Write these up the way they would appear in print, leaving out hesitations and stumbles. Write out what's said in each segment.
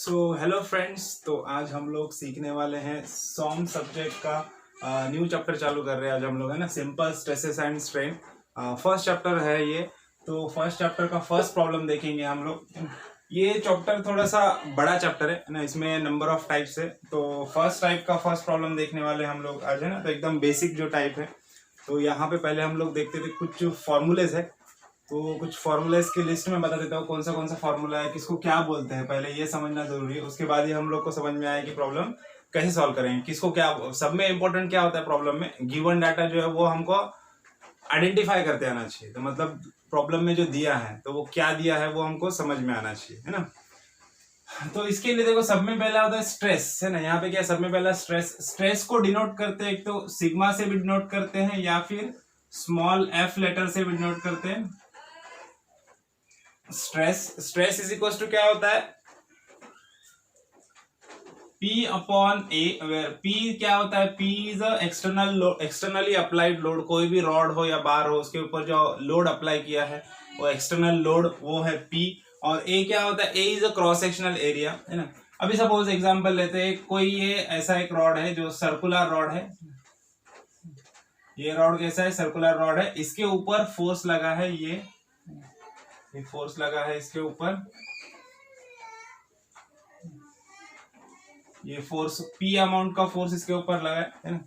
Hello friends. तो आज हम लोग सीखने वाले हैं सॉम सब्जेक्ट का न्यू चैप्टर चालू कर रहे हैं। आज हम लोग है ना simple stresses and strain first chapter है ये। तो फर्स्ट चैप्टर का फर्स्ट प्रॉब्लम देखेंगे हम लोग। ये चैप्टर थोड़ा सा बड़ा चैप्टर है ना, इसमें नंबर ऑफ टाइप्स है। तो फर्स्ट टाइप का फर्स्ट प्रॉब्लम देखने वाले हम लोग आज है ना। तो एकदम बेसिक जो टाइप है, तो यहाँ पे पहले हम लोग देखते थे कुछ फॉर्मूलेज है। तो कुछ फॉर्मूलेज की लिस्ट में बता देता हूँ कौन सा फॉर्मूला है, किसको क्या बोलते हैं, पहले ये समझना जरूरी है। उसके बाद ही हम लोग को समझ में आए कि प्रॉब्लम कैसे सॉल्व करेंगे, किसको क्या। सब में इंपॉर्टेंट क्या होता है प्रॉब्लम में, गिवन डाटा जो है वो हमको आइडेंटिफाई करते आना चाहिए। तो मतलब प्रॉब्लम में जो दिया है तो वो क्या दिया है वो हमको समझ में आना चाहिए, है ना। तो इसके लिए देखो, सब में पहला होता है स्ट्रेस, है ना। यहाँ पे क्या, सब में पहला स्ट्रेस को डिनोट करते हैं, एक तो सिग्मा से भी डिनोट करते हैं या फिर स्मॉल एफ लेटर से भी डिनोट करते हैं। स्ट्रेस इज इक्वल टू क्या होता है, P upon A, where P क्या होता है, P is externally applied load. कोई भी रॉड हो या बार हो, उसके ऊपर जो लोड अप्लाई किया है वो एक्सटर्नल लोड, वो है P। और A क्या होता है, A is a cross sectional area, है ना। अभी सपोज एग्जांपल लेते हैं, कोई ये ऐसा एक रॉड है जो सर्कुलर रॉड है। ये रॉड कैसा है, सर्कुलर रॉड है। इसके ऊपर फोर्स लगा है, ये फोर्स लगा है इसके ऊपर, ये फोर्स P अमाउंट का फोर्स इसके ऊपर लगा है ना।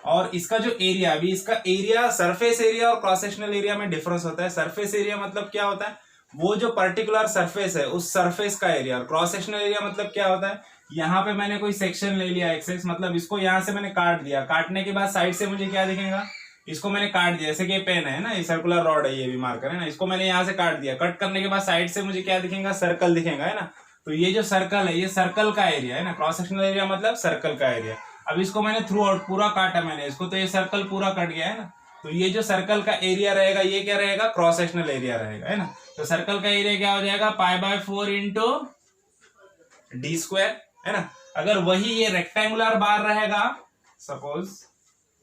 और इसका जो एरिया, अभी इसका एरिया, सरफेस एरिया और क्रॉस सेक्शनल एरिया में डिफरेंस होता है। सरफेस एरिया मतलब क्या होता है, वो जो पर्टिकुलर सरफेस है उस सरफेस का एरिया। और क्रॉस सेक्शनल एरिया मतलब क्या होता है, यहाँ पे मैंने कोई सेक्शन ले लिया एक्सेस, मतलब इसको यहाँ से मैंने काट दिया, काटने के बाद साइड से मुझे क्या दिखेगा, इसको मैंने काट दिया, जैसे कि पेन है ना, ये सर्कुलर रॉड है, ये भी मार्कर है ना, इसको मैंने यहाँ से काट दिया। कट करने के बाद साइड से मुझे क्या दिखेगा, सर्कल दिखेगा, है ना। तो ये जो सर्कल है, ये सर्कल का एरिया है ना। क्रॉस सेक्शनल एरिया मतलब सर्कल का एरिया। अब इसको मैंने थ्रू आउट पूरा काटा मैंने इसको, तो ये सर्कल पूरा कट गया है ना। तो ये जो सर्कल का एरिया रहेगा, ये क्या रहेगा, क्रॉस सेक्शनल एरिया रहेगा, है ना। तो सर्कल का एरिया क्या हो जाएगा, π/4 इंटू डी स्क्वायर, है ना। अगर वही ये रेक्टेंगुलर बार रहेगा, suppose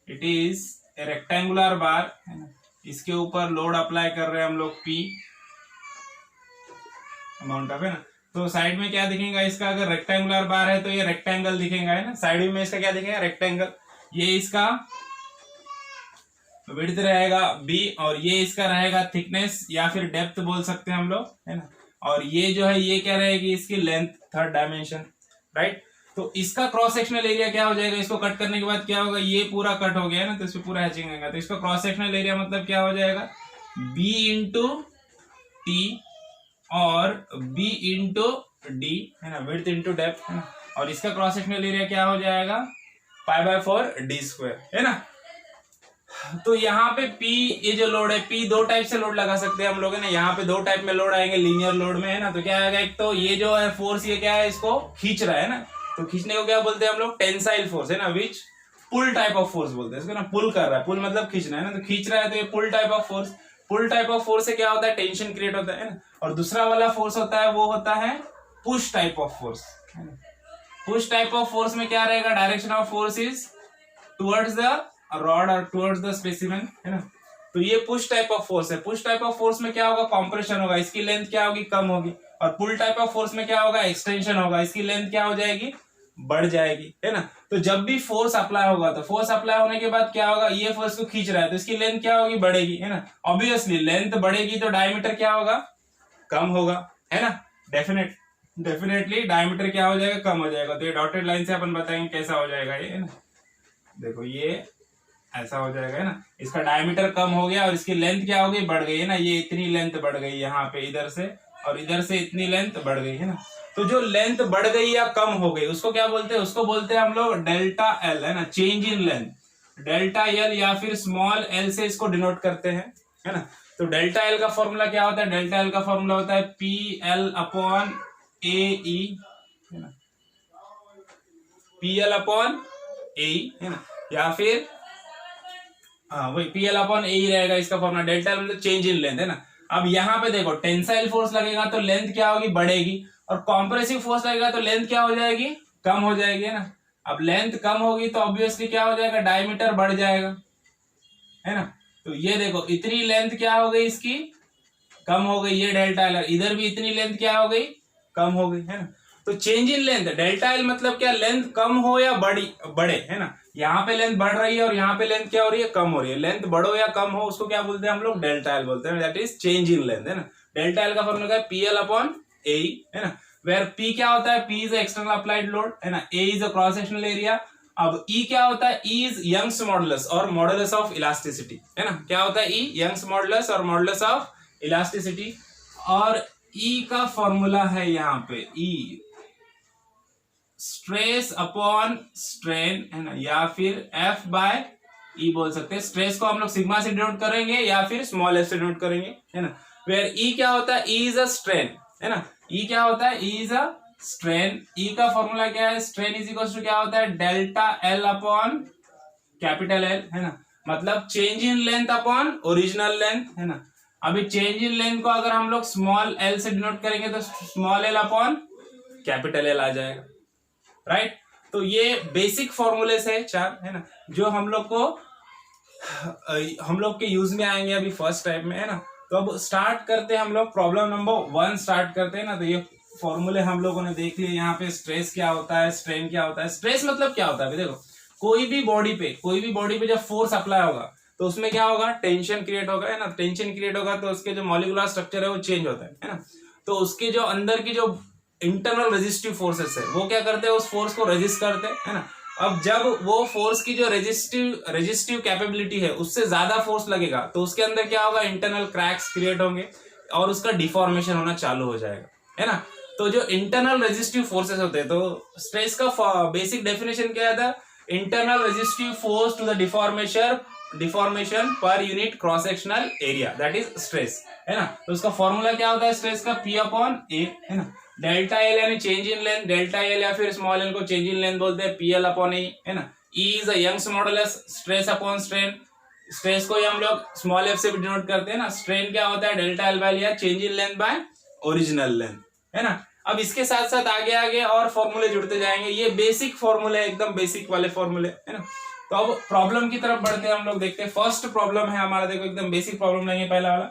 it is a rectangular bar, है ना, इसके ऊपर लोड अप्लाई कर रहे हैं हम लोग P अमाउंट ऑफ, है ना। तो साइड में क्या दिखेगा इसका, अगर रेक्टेंगुलर बार है तो ये रेक्टेंगल दिखेगा, है ना। साइड में इसका क्या दिखेगा, रेक्टेंगल। ये इसका विड्थ रहेगा B, और ये इसका रहेगा थिकनेस या फिर डेप्थ बोल सकते हैं हम लोग, है ना। और ये जो है, ये क्या रहेगी, इसकी लेंथ, थर्ड डायमेंशन, राइट। तो इसका क्रॉस सेक्शनल एरिया क्या हो जाएगा, इसको कट करने के बाद क्या होगा, ये पूरा कट हो गया है ना, तो इसमें पूरा हैचिंग आएगा। तो इसका क्रॉस सेक्शनल एरिया मतलब क्या हो जाएगा, B इंटू टी और B इंटू डी, है ना, विड्थ इंटू डेप्थ, है ना। और इसका क्रॉस सेक्शनल एरिया क्या हो जाएगा, π/4 डी स्क्वायर, है ना। तो यहाँ पे P, ये जो लोड है, P दो टाइप से लोड लगा सकते हैं हम लोग, है ना। यहाँ पे दो टाइप में लोड आएंगे, लीनियर लोड में, है ना। तो क्या आएगा, एक तो ये जो है फोर्स, ये क्या है, इसको खींच रहा है ना। तो खींचने को क्या बोलते हैं हम लोग, टेंसाइल फोर्स, है ना, विच पुल टाइप ऑफ फोर्स बोलते हैं इसको ना। पुल कर रहा है, पुल मतलब खींचना, है ना। तो खींच रहा है तो ये pull type of force. Pull type of force से क्या होता है, टेंशन क्रिएट होता है ना। और दूसरा वाला फोर्स होता है, वो होता है पुश टाइप ऑफ फोर्स, है ना। पुश टाइप ऑफ फोर्स में क्या रहेगा, direction of force is towards the rod और टुवर्ड्स द स्पेसिमेन, है ना। तो ये पुश टाइप ऑफ फोर्स है। पुश टाइप ऑफ फोर्स में क्या होगा, कॉम्प्रेशन होगा, इसकी लेंथ क्या होगी, कम होगी। और पुल टाइप ऑफ फोर्स में क्या होगा, एक्सटेंशन होगा, इसकी लेंथ क्या हो जाएगी, बढ़ जाएगी, है ना। तो जब भी फोर्स अप्लाई होगा, तो फोर्स अप्लाई होने के बाद क्या होगा, ये फोर्स को खींच रहा है तो इसकी लेंथ क्या होगी, बढ़ेगी, है ना। ऑब्वियसली लेंथ बढ़ेगी तो डायमीटर क्या होगा, कम होगा, है ना। डेफिनेटली डायमीटर क्या हो जाएगा, कम हो जाएगा। तो ये डॉटेड लाइन से अपन बताएंगे कैसा हो जाएगा ये, है ना। देखो ये ऐसा हो जाएगा, है ना। इसका डायमीटर कम हो गया और इसकी लेंथ क्या हो गई, बढ़ गई, है ना। ये इतनी लेंथ बढ़ गई यहाँ पे, इधर से और इधर से इतनी लेंथ बढ़ गई, है ना। तो जो लेंथ बढ़ गई या कम हो गई उसको क्या बोलते हैं, उसको बोलते हैं हम लोग डेल्टा एल, है ना, change in length. Delta L या फिर स्मॉल एल से इसको डिनोट करते हैं, है ना। तो डेल्टा एल का फॉर्मूला क्या होता है, डेल्टा एल का फॉर्मूला होता है PL अपॉन AE, है ना, PL अपॉन AE, है ना। या फिर हाँ वही PL अपॉन AE रहेगा इसका फॉर्मूला। डेल्टा मतलब चेंज इन लेंथ, है ना। अब यहाँ पे देखो, टेंसाइल फोर्स लगेगा तो लेंथ क्या होगी, बढ़ेगी। और कॉम्प्रेसिव फोर्स लगेगा तो लेंथ क्या हो जाएगी, कम हो जाएगी, है ना। अब लेंथ कम होगी तो ऑब्वियसली क्या हो जाएगा, डायमीटर बढ़ जाएगा, है ना। तो ये देखो, इतनी लेंथ क्या हो गई इसकी, कम हो गई, ये डेल्टा एल। इधर भी इतनी लेंथ क्या हो गई, कम हो गई, है ना। तो change in length, delta L मतलब क्या, लेंथ कम हो या बढ़े, है ना। यहाँ पे लेंथ बढ़ रही है और यहाँ पे लेंथ क्या हो रही है, कम हो रही है। लेंथ बढ़ो या कम हो उसको क्या बोलते हैं हम लोग, डेल्टा एल बोलते हैं, that is change in length, है ना। डेल्टा एल का फॉर्मूला क्या है, पीएल अपॉन ए, है ना। वेयर पी क्या होता है, P is external applied load, है ना। A is a cross sectional area. अब ई क्या होता है, ई इज यंग्स मॉडुलस और मॉडुलस ऑफ इलास्टिसिटी, है ना। क्या होता है ई, यंग्स मॉडुलस और मॉडुलस ऑफ इलास्टिसिटी। और ई का फॉर्मूला है यहाँ पे, ई स्ट्रेस अपॉन स्ट्रेन, है ना, या फिर एफ बाय ई बोल सकते हैं। स्ट्रेस को हम लोग सिग्मा से डिनोट करेंगे या फिर स्मॉल एफ से डिनोट करेंगे, है ना। वेयर ई क्या होता है, ई इज अ स्ट्रेन, है ना। ई क्या होता है, ई इज अ स्ट्रेन। ई का फॉर्मूला क्या है, स्ट्रेन इज इक्वल टू क्या होता है, delta L upon capital L, है ना। मतलब change in length upon original length, है ना। अभी चेंज इन लेंथ को अगर हम लोग स्मॉल एल से डिनोट करेंगे तो small L upon capital L आ जाएगा, राइट। तो ये बेसिक फॉर्मूले है 4, है ना, जो हम लोग के यूज में आएंगे अभी फर्स्ट टाइप में, है ना। तो अब स्टार्ट करते हैं हम लोग, प्रॉब्लम नंबर 1 स्टार्ट करते हैं ना। तो ये फॉर्मूले हम लोगों ने देख लिए। यहाँ पे स्ट्रेस क्या होता है, स्ट्रेन क्या होता है। स्ट्रेस मतलब क्या होता है, देखो कोई भी बॉडी पे जब फोर्स अप्लाई होगा तो उसमें क्या होगा, टेंशन क्रिएट होगा, है ना। टेंशन क्रिएट होगा तो उसके जो मॉलिक्यूलर स्ट्रक्चर है वो चेंज होता है ना। तो उसके जो अंदर की जो इंटरनल रेजिस्टिव फोर्सेस है वो क्या करते हैं, उस फोर्स को रेजिस्ट करते हैं, है ना। अब जब वो फोर्स की जो रेजिस्टिव कैपेबिलिटी है उससे ज्यादा फोर्स लगेगा तो उसके अंदर क्या होगा, इंटरनल क्रैक्स क्रिएट होंगे और उसका डिफॉर्मेशन होना चालू हो जाएगा, है ना। तो जो इंटरनल रेजिस्टिव फोर्सेस होते हैं, तो स्ट्रेस का बेसिक डेफिनेशन क्या था, internal resistive force to the deformation per unit cross sectional area, that is stress, है ना। तो उसका फॉर्मूला क्या होता है स्ट्रेस का, पी अपॉन ए, है ना। डेल्टा एल यानी change in length, delta L या फिर स्मॉल एल को चेंज इन लेंथ बोलते हैं, पीएल अपॉन ए, है ना। E is a Young's modulus, stress upon strain. Stress को हम लोग स्मॉल एफ से भी डिनोट करते हैं ना। स्ट्रेन क्या होता है, डेल्टा एल बाय लिया, change in length bye original length, है ना। अब इसके साथ साथ आगे आगे और फॉर्मूले जुड़ते जाएंगे। ये बेसिक फॉर्मूले, एकदम बेसिक वाले फॉर्मूले, है ना। तो अब प्रॉब्लम की तरफ बढ़ते हैं हम लोग, देखते हैं। फर्स्ट प्रॉब्लम है हमारा, देखो एकदम बेसिक प्रॉब्लम नहीं है पहला वाला।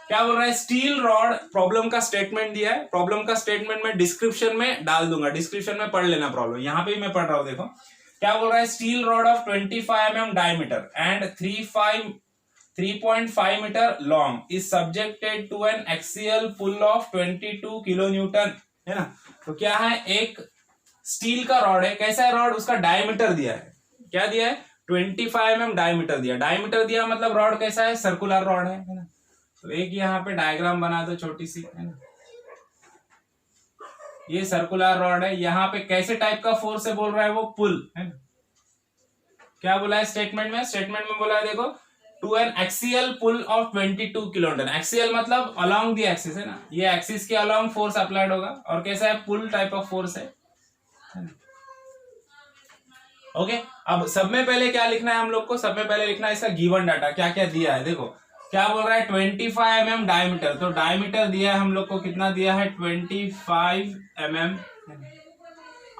क्या बोल रहा है, स्टील रॉड, प्रॉब्लम का स्टेटमेंट दिया है। प्रॉब्लम का स्टेटमेंट मैं डिस्क्रिप्शन में डाल दूंगा, डिस्क्रिप्शन में पढ़ लेना प्रॉब्लम, यहाँ पे भी मैं पढ़ रहा हूँ। देखो क्या बोल रहा है, steel rod of 25 mm diameter and 3.5 metre long is subjected to an axial pull of 22 kilonewton, है ना। तो क्या है, एक स्टील का रॉड है। कैसा है रॉड, उसका डायमीटर दिया है, क्या दिया है, 25 mm डायमीटर दिया। डायमीटर दिया मतलब रॉड कैसा है, सर्कुलर रॉड है ना। तो एक यहाँ पे डायग्राम बना दो छोटी सी, है ना। ये सर्कुलर रॉड है, यहाँ पे कैसे टाइप का फोर्स है बोल रहा है, वो पुल, है ना। क्या बोला है स्टेटमेंट में बोला है, देखो to an axial pull of 22 kilonewton. Axial मतलब अलोंग द एक्सिस, है ना। ये एक्सिस के अलोंग फोर्स अप्लाइड होगा और कैसा है, पुल टाइप ऑफ फोर्स है ना? ओके। अब सब में पहले क्या लिखना है हम लोग को, सब में पहले लिखना है इसका गिवन डाटा, क्या क्या दिया है। देखो क्या बोल रहा है, 25 mm डायमीटर। तो डायमीटर दिया है हम लोग को, कितना दिया है, 25 mm।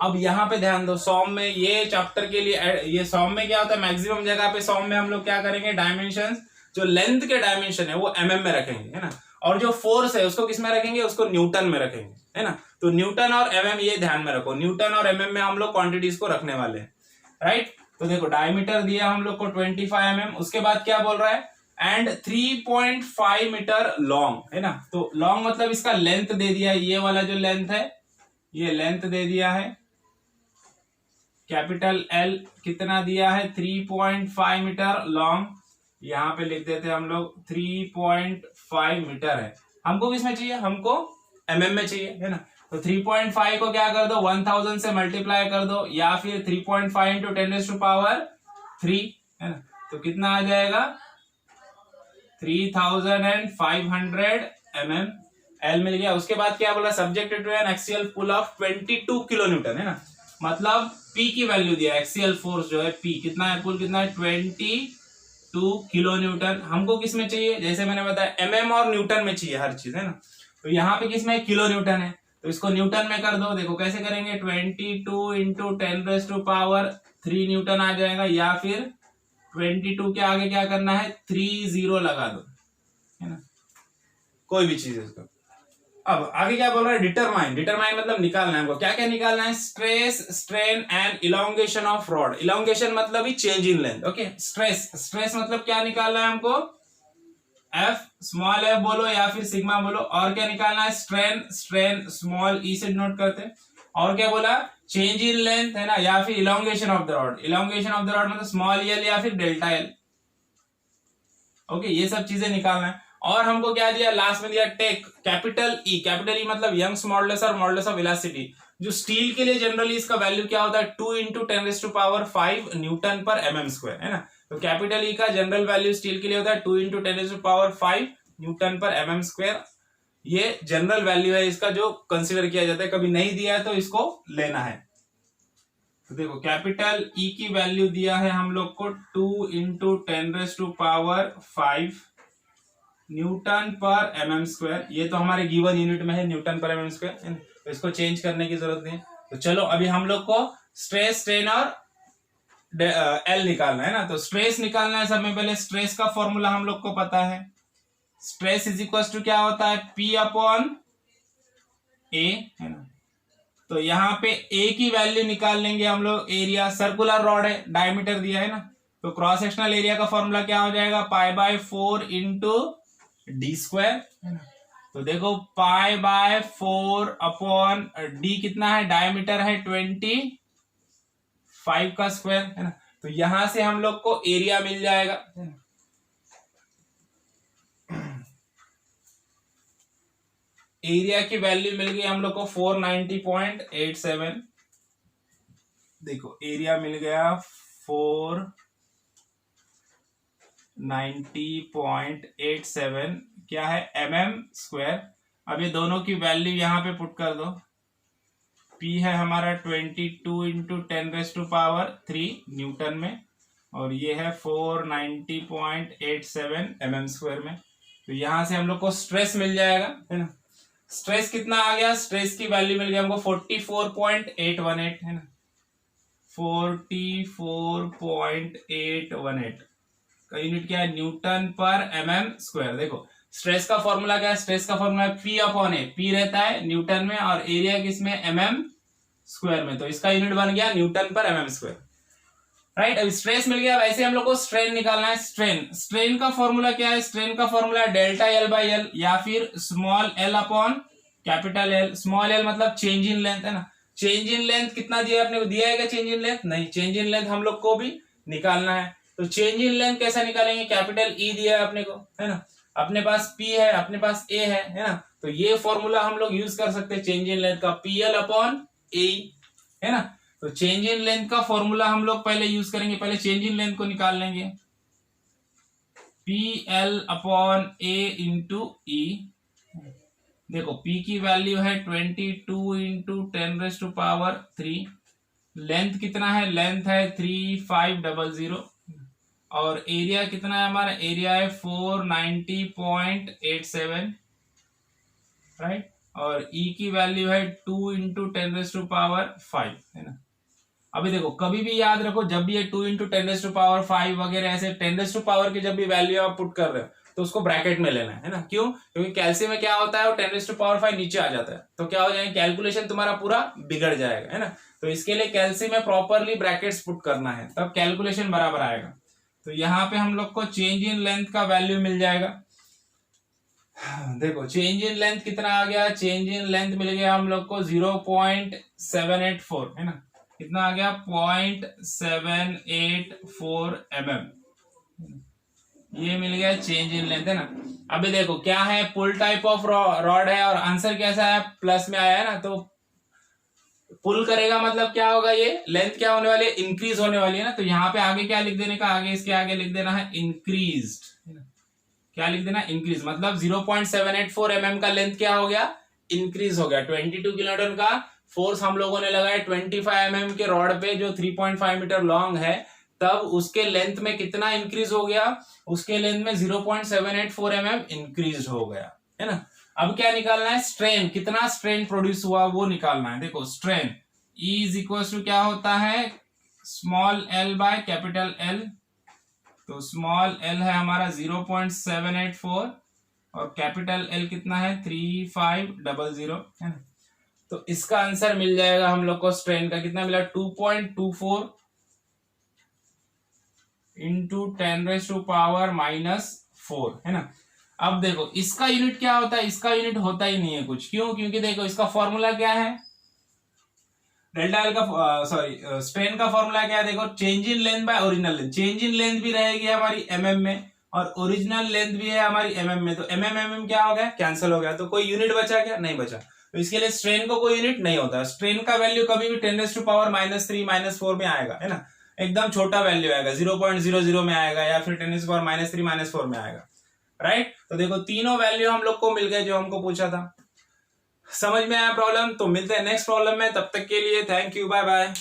अब यहाँ पे ध्यान दो, सॉम में ये चैप्टर के लिए, ये सॉम में क्या होता है, मैक्सिमम जगह पे सॉम में हम लोग क्या करेंगे, डायमेंशन, जो लेंथ के डायमेंशन है वो mm में रखेंगे, है ना। और जो फोर्स है उसको किस में रखेंगे, उसको न्यूटन में रखेंगे, है ना। तो न्यूटन और mm ये ध्यान में रखो, न्यूटन और mm में हम लोग क्वांटिटीज को रखने वाले हैं, राइट। तो देखो डायमीटर दिया हम लोग को 25 mm, उसके बाद क्या बोल रहा है, एंड 3.5 मीटर लॉन्ग, है ना। तो लॉन्ग मतलब इसका लेंथ दे दिया, ये वाला जो लेंथ है ये लेंथ दे दिया है, कैपिटल एल कितना दिया है, 3.5 मीटर लॉन्ग। यहाँ पे लिख देते हैं हम लोग 3.5 मीटर है। हमको किसमें चाहिए, हमको mm में चाहिए, है ना। तो 3.5 को क्या कर दो, 1000 से मल्टीप्लाई कर दो, या फिर 3.5 इंटू 10⁻³ है ना। तो कितना आ जाएगा, 3500 mm। एल मिल गया। उसके बाद क्या बोला, subjected to an axial pull of 22 kilonewton, है ना। मतलब P की वैल्यू दिया, एक्सियल फोर्स जो है P कितना है, पुल कितना है, 22 किलो न्यूटन। हमको किस में चाहिए, जैसे मैंने बताया mm और न्यूटन में चाहिए हर चीज, है ना। तो यहाँ पे किस में, किलो न्यूटन है, तो इसको न्यूटन में कर दो। देखो कैसे करेंगे, 22 इंटू 10⁻³ न्यूटन आ जाएगा, या फिर 22 के आगे क्या करना है, 30 लगा दो, है ना, कोई भी चीज इसको। अब आगे क्या बोल रहा है, डिटरमाइन, डिटरमाइन मतलब निकालना है हमको, क्या क्या निकालना है, stress strain and elongation of rod, elongation मतलब ही change in length, okay, stress, stress मतलब क्या निकालना है हमको, एफ स्मॉल एफ बोलो या फिर सिग्मा बोलो, और क्या निकालना है, स्ट्रेन, स्ट्रेन स्मॉल ई से नोट करते हैं, और क्या बोला, चेंज इन लेंथ है ना, या फिर elongation of the rod, elongation of the rod मतलब स्मॉल एल या फिर डेल्टा एल, ओके, ये सब चीजें निकालना है। और हमको क्या दिया, लास्ट में दिया take capital E, capital E मतलब यंग्स मॉडुलस और मॉडुलस ऑफ इलास्टिसिटी, जो स्टील के लिए जनरली इसका वैल्यू क्या होता है, 2 × 10⁵ न्यूटन पर mm स्क्वायर, है ना, तो कैपिटल ई का जनरल वैल्यू स्टील के लिए होता है 2 × 10⁵ न्यूटन पर mm स्क्वायर, ये जनरल वैल्यू है इसका जो कंसिडर किया जाता है, कभी नहीं दिया है तो इसको लेना है। तो देखो कैपिटल ई की वैल्यू दिया है हम लोग को 2 × 10⁵ न्यूटन पर mm स्क्वायर, ये तो हमारे गिवन यूनिट में है न्यूटन पर mm स्क्वायर, तो इसको चेंज करने की जरूरत नहीं है। तो चलो अभी हम लोग को स्ट्रेस स्ट्रेन और एल निकालना है ना, तो स्ट्रेस निकालना है, सब में पहले स्ट्रेस का फॉर्मूला हम लोग को पता है, स्ट्रेस इज इक्वल टू क्या होता है, P अपॉन ए, है ना, तो यहाँ पे ए की वैल्यू निकाल लेंगे हम लोग, एरिया सर्कुलर रॉड है, डायमीटर दिया है ना, तो क्रॉस सेक्शनल एरिया का फॉर्मूला क्या हो जाएगा, π/4 × d स्क्वायर, है ना, तो देखो π/4 अपॉन d कितना है, डायमीटर है 25 का स्क्वायर, है ना, तो यहां से हम लोग को एरिया मिल जाएगा, है ना, एरिया की वैल्यू मिल गई हम लोग को 490.87, देखो एरिया मिल गया 490.87, क्या है, mm स्क्वायर। अब ये दोनों की वैल्यू यहां पे पुट कर दो, P है हमारा 22 × 10⁵ न्यूटन में, और ये है 490.87 mm स्क्वायर में, तो यहां से हम लोग को स्ट्रेस मिल जाएगा, है ना, स्ट्रेस कितना आ गया, स्ट्रेस की वैल्यू मिल गया हमको 44.818, है ना, 44.818 का यूनिट क्या है, न्यूटन पर mm स्क्वायर। देखो स्ट्रेस का फॉर्मूला क्या है, स्ट्रेस का फॉर्मूला है P अपॉन ए, P रहता है न्यूटन में और एरिया किसमें, mm स्क्वायर में, तो इसका यूनिट बन गया न्यूटन पर mm स्क्वायर, राइट। अब स्ट्रेस मिल गया, वैसे हम लोग को स्ट्रेन निकालना है, स्ट्रेन, स्ट्रेन का फॉर्मूला क्या है, स्ट्रेन का फॉर्मूला है डेल्टा L/L या फिर small l upon capital L, small l मतलब चेंज इन लेंथ, है ना, चेंज इन लेंथ कितना दिया है, अपने को दिया है क्या चेंज इन लेंथ, नहीं, चेंज इन लेंथ हम लोग को भी निकालना है, तो चेंज इन लेंथ कैसा निकालेंगे, कैपिटल E दिया है अपने को, है ना, अपने पास P है, अपने पास A है ना, तो ये फॉर्मूला हम लोग यूज कर सकते हैं चेंज इन लेंथ का, PL अपॉन A, है ना, तो चेंज इन लेंथ का फॉर्मूला हम लोग पहले यूज करेंगे, पहले चेंज इन लेंथ को निकाल लेंगे, PL अपॉन A × E, देखो P की वैल्यू है 22 × 10⁵, लेंथ कितना है, लेंथ है 3500, और एरिया कितना है हमारा, एरिया है 490.87, राइट, और E की वैल्यू है 2 × 10⁵, है ना। अभी देखो कभी भी याद रखो, जब भी ये 2 × 10⁵ वगैरह ऐसे 10⁻ की जब भी वैल्यू आप पुट कर रहे हो तो उसको ब्रैकेट में लेना है ना, क्यों, क्योंकि कैल्शियम में क्या होता है, वो 10⁻5 नीचे आ जाता है, तो क्या हो जाएगा, कैलकुलेशन तुम्हारा पूरा बिगड़ जाएगा, है ना, तो इसके लिए कैल्शियम में प्रॉपरली ब्रैकेट्स पुट करना है, तब कैलकुलेशन बराबर आएगा। तो यहाँ पे हम लोग को चेंज इन लेंथ का वैल्यू मिल जाएगा, देखो चेंज इन लेंथ कितना आ गया, चेंज इन लेंथ मिल गया हम लोग को 0.784, है ना, कितना आ गया, 0.784 mm, ये मिल गया चेंज इन लेंथ, है ना। अभी देखो क्या है, पुल टाइप ऑफ रॉड है और आंसर कैसा है, प्लस में आया है ना, तो पुल करेगा मतलब क्या होगा, ये लेंथ क्या होने वाली है, इंक्रीज होने वाली है ना, तो यहाँ पे आगे क्या लिख देने का, आगे इसके आगे लिख देना है इंक्रीज्ड, है ना, क्या लिख देना, इंक्रीज, मतलब 0.784 mm का लेंथ क्या हो गया, इंक्रीज हो गया। 22 किलोन्यूटन का फोर्स हम लोगों ने लगाया 25 mm के रॉड पे जो 3.5 मीटर लॉन्ग है, तब उसके लेंथ में कितना इंक्रीज हो गया, उसके लेंथ में 0.784 mm इंक्रीज हो गया, है ना। अब क्या निकालना है, स्ट्रेन, कितना स्ट्रेन प्रोड्यूस हुआ वो निकालना है। देखो strain E is equal to क्या होता है, small l by capital L, तो स्मॉल l है हमारा 0.784 और कैपिटल एल कितना है 3500, है ना। तो इसका आंसर मिल जाएगा हम लोग को स्ट्रेन का कितना मिला 2.24 इंटू 10⁻⁻⁴, है ना। अब देखो इसका यूनिट क्या होता है, इसका यूनिट होता ही नहीं है कुछ, क्यों, क्योंकि देखो इसका फॉर्मूला क्या है, डेल्टा एल का सॉरी स्ट्रेन का फॉर्मूला क्या है, देखो change in length bye original length. Change in length भी रहेगी हमारी mm में और ओरिजिनल लेंथ भी है हमारी mm में, तो mm क्या हो गया, कैंसिल हो गया, तो कोई यूनिट बचा क्या, नहीं बचा। तो इसके लिए स्ट्रेन को कोई यूनिट नहीं होता, स्ट्रेन का वैल्यू कभी भी 10⁻³ -4 में आएगा, है ना, एकदम छोटा वैल्यू आएगा, 0.00 में आएगा या फिर 10⁻³ -4 में आएगा, राइट। तो देखो तीनों वैल्यू हम लोग को मिल गए जो हमको पूछा था। समझ में आया प्रॉब्लम? तो मिलते हैं नेक्स्ट प्रॉब्लम में, तब तक के लिए थैंक यू, बाय बाय।